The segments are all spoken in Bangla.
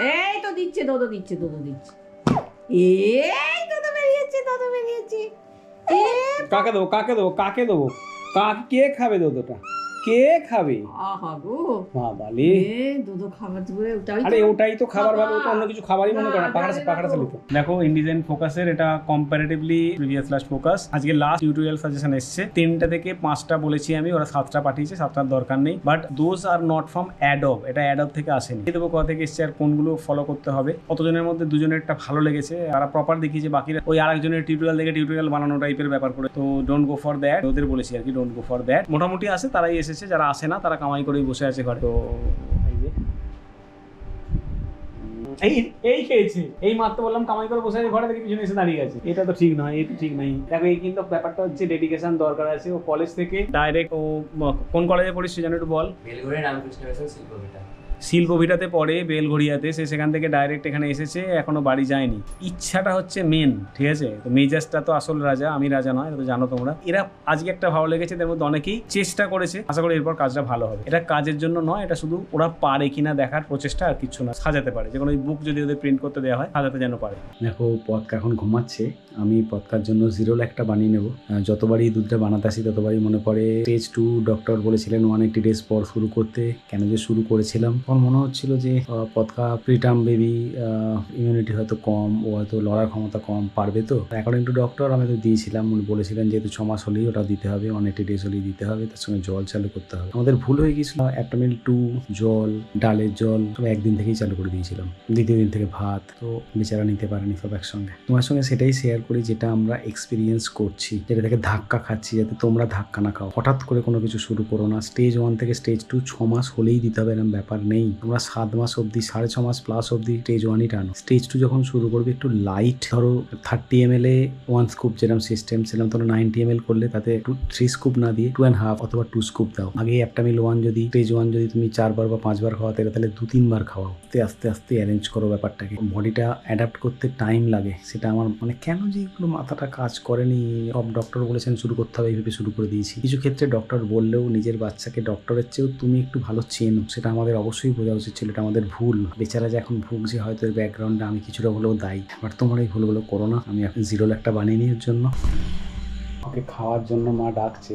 এই তো দিচ্ছে, দোদো দিচ্ছে। এই দোদো বেরিয়েছে। কাকে দেবো কে খাবে দোদোটা? কে খাবে? আহা গো বাবালে, দোদো খাবার দুপুরে ওটাই তো খাবার ভাবে, ও তো অন্য কিছু খাবারই মনে করে না। পাখাটা চালিত। দেখো ইন্ডিজেন ফোকাসের এটা কম্পারেটিভলি প্রিভিয়াস লাস্ট ফোকাস। আজকে লাস্ট টিউটোরিয়াল সাজেশন এসেছে 3টা থেকে 5টা বলেছি আমি, ওরা 7টা পাঠিয়েছে, 7টার দরকার নেই। But those are not from Adobe, এটা অ্যাডব থেকে আসেনি। দেবো কোথা থেকে এসছে আর কোনগুলো ফলো করতে হবে। কতজনের মধ্যে দুজনের একটা ভালো লেগেছে, তারা প্রপার দেখিয়েছে, বাকিরা ওই আরেকজনের টিউটোরিয়াল দেখে টিউটোরিয়াল বানানো টাইপের ব্যাপার করে। তো ডোন্ট গো ফর দ্যাট, ওদের বলেছি আর কি, ডোন্ট গো ফর দ্যাট। মোটামুটি আসে, তারাই এসেছে, যারা আসে না তারা কামাই করেই বসে আছে ঘরে। তো এই খেয়েছে, এই মাত্র বললাম কামাই করে বসে আছে ঘরে, থেকে পিছনে এসে দাঁড়িয়ে গেছে। এটা তো ঠিক নয়, এটা ঠিক নাই। দেখো এই কিন্তু ব্যাপারটা হচ্ছে ডেডিকেশন দরকার আছে। ও কলেজ থেকে ডাইরেক্ট, ও কোন কলেজে পড়িস জানো একটু বল? বেলঘড়িয়া রামকৃষ্ণ মিশন শিল্পভিটা। শিল্পভিটাতে পড়ে, বেলঘড়িয়াতে। সে সেখান থেকে ডাইরেক্ট এখানে এসেছে, এখনো বাড়ি যায়নি। ইচ্ছাটা হচ্ছে মেন, ঠিক আছে? তো মেজাজটা তো আসল রাজা, আমি রাজা নয়, এটা তো জানো তোমরা। এরা আজকে একটা ভালো লেগেছে, এদের মধ্যে অনেকেই চেষ্টা করেছে, আশা করি এরপর কাজটা ভালো হবে। এটা কাজের জন্য নয়, এটা শুধু ওরা পারে কিনা দেখার প্রচেষ্টা, আর কিছু না। সাজাতে পারে, যে কোনো বুক যদি ওদের প্রিন্ট করতে দেওয়া হয়, সাজাতে যেন পারে। দেখো পদকা এখন ঘুমাচ্ছে, আমি পদকার জন্য 0 একটা বানিয়ে নেবো। যতবারই দুধটা বানাতে আসি ততবারই মনে পড়ে স্টেজ 2 ডক্টর বলেছিলেন 180 ডেজ পর শুরু করতে। কেন যে শুরু করেছিলাম, তখন মনে হচ্ছিল যে পদকা প্রিটার্ম বেবি, ইমিউনিটি হয়তো কম, ও হয়তো লড়ার ক্ষমতা কম, পারবে তো। অ্যাকর্ডিং টু ডক্টর আমি তো দিয়েছিলাম, উনি বলেছিলেন যেহেতু 6 মাস হলেই ওটা দিতে হবে, 180 ডেজ হলেই দিতে হবে, তার সঙ্গে জল চালু করতে হবে। আমাদের ভুল হয়ে গিয়েছিল, অ্যাপটামিল 2 জল, ডালের জল সব একদিন থেকেই চালু করে দিয়েছিলাম, দ্বিতীয় দিন থেকে ভাত। তো বেচারা নিতে পারেনি সব একসঙ্গে। তোমার সঙ্গে সেটাই শেয়ার করি যেটা আমরা এক্সপিরিয়েন্স করছি, যেটা থেকে ধাক্কা খাচ্ছি, যাতে তোমরা ধাক্কা না খাও। হঠাৎ করে কোনো কিছু শুরু করো না। স্টেজ 1 থেকে স্টেজ 2 6 মাস হলেই দিতে হবে এরকম ব্যাপার নেই। তোমরা 7 মাস অব্দি, 6.5 মাস প্লাস অব্দি স্টেজ 1ই টানো। স্টেজ 2 যখন শুরু করবে একটু লাইট ধরো, 30 ml 1 স্কুপ যেরকম সিস্টেম, সেরকম ধরো 90 ml করলে তাতে 3 স্কুপ না দিয়ে 2.5 অথবা 2 স্কুপ দাও। আগে অ্যাপটামিল 1 যদি স্টেজ 1 যদি তুমি 4 বার বা 5 বার খাওয়াতে, তাহলে 2-3 বার খাওয়াও। আস্তে আস্তে অ্যারেঞ্জ করো ব্যাপারটাকে। বডিটা অ্যাডাপ্ট করতে টাইম লাগে, সেটা আমার মানে কেন যে এগুলো মাথাটা কাজ করেনি। সব ডক্টর বলেছেন শুরু করতে হবে, এইভাবে শুরু করে দিয়েছি। কিছু ক্ষেত্রে ডক্টর বললেও নিজের বাচ্চাকে ডক্টরের চেয়েও তুমি একটু ভালো চেনো, সেটা আমাদের অবশ্যই বোঝা উচিত ছিল। এটা আমাদের ভুল। বেচারা যে এখন ভুগছে, হয়তো এর ব্যাকগ্রাউন্ডে আমি কিছুটা হলেও দায়ী, বাট তোমরা এই ভুলগুলো করো না। আমি এখন 0 একটা বানিয়ে নিই এর জন্য। ওকে খাওয়ার জন্য মা ডাকছে।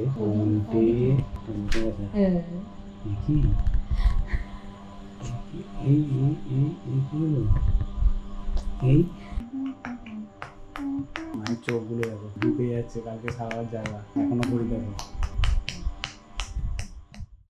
মায়ের চোখগুলো দেখো, ঢুকে যাচ্ছে, কালকে সারার জায়গা এখনো করে দেখো।